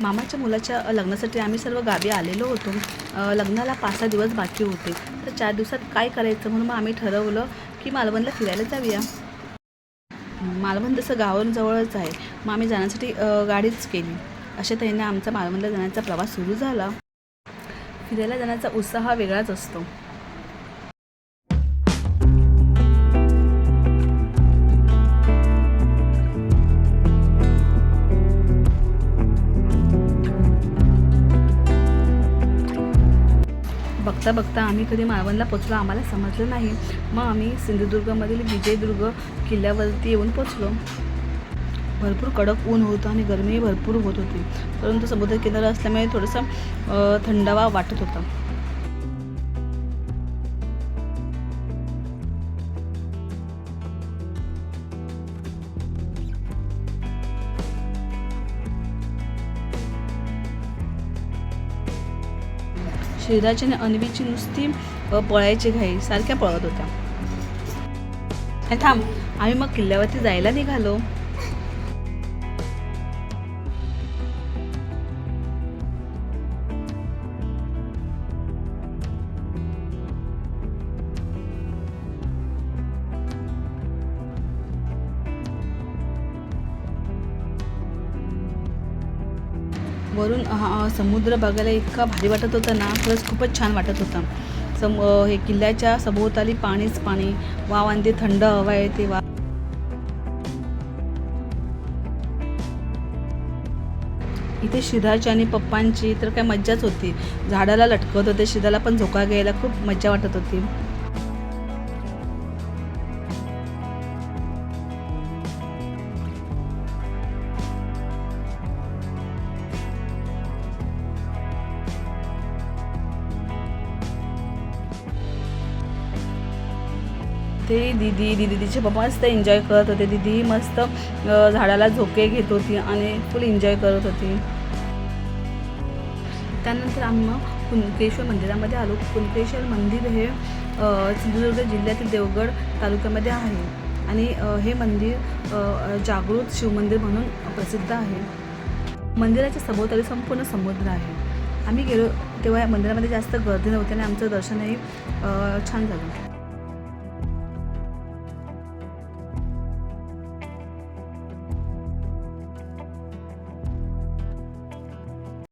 मामाच्या मुलाच्या लग्नासाठी आम्ही सर्व गावी आलेलो होतो. लग्नाला 5-6 दिवस बाकी होते. तर 4 दिवसात काय करायचं म्हणून मग आम्ही ठरवलं की मालवणला फिरायला जाऊया. मालवण तसं गावावरून जवळच आहे. मग आम्ही जाण्यासाठी गाडीच केली. अशा तऱ्हेने आमचा मालवणला जाण्याचा प्रवास सुरू झाला. फिरायला जाण्याचा उत्साह वेगळाच असतो. बघता बघता आम्ही कधी मालवणला पोचलो आम्हाला समजलं नाही. मग आम्ही सिंधुदुर्गमधील विजयदुर्ग किल्ल्यावरती येऊन पोचलो. भरपूर कडक ऊन होतं आणि गरमीही भरपूर होत होती. परंतु समुद्रकिनारा असल्यामुळे थोडंसं थंडावा वाटत होता. श्रीराज आणि अन्वीची नुसती पळायची घाई, सारख्या पळत होत्या. आणि थांब, आम्ही मग किल्ल्यावरती जायला निघालो. वरून समुद्र बघायला इतका भारी वाटत होता ना, खरंच खूपच छान वाटत होता. हे किल्ल्याच्या सभोवताली पाणीच पाणी, वावांती थंड हवा येते. इथे शिराज आणि पप्पांची तर काय मज्जाच होती. झाडाला लटकत होते, शिराला पण झोका घ्यायला खूप मज्जा वाटत होती. ते दीदीचे पप्पा मस्त एन्जॉय करत होते. दीदी मस्त झाडाला झोके घेत होती आणि फुल एन्जॉय करत होती. त्यानंतर आम्ही मग कुणकेश्वर मंदिरामध्ये आलो. कुणकेश्वर मंदिर हे सिंधुदुर्ग जिल्ह्यातील देवगड तालुक्यामध्ये आहे आणि हे मंदिर जागृत शिवमंदिर म्हणून प्रसिद्ध आहे. मंदिराच्या सभोवताली संपूर्ण समुद्र आहे. आम्ही गेलो तेव्हा या मंदिरामध्ये जास्त गर्दी नव्हती आणि आमचं दर्शनही छान झालं.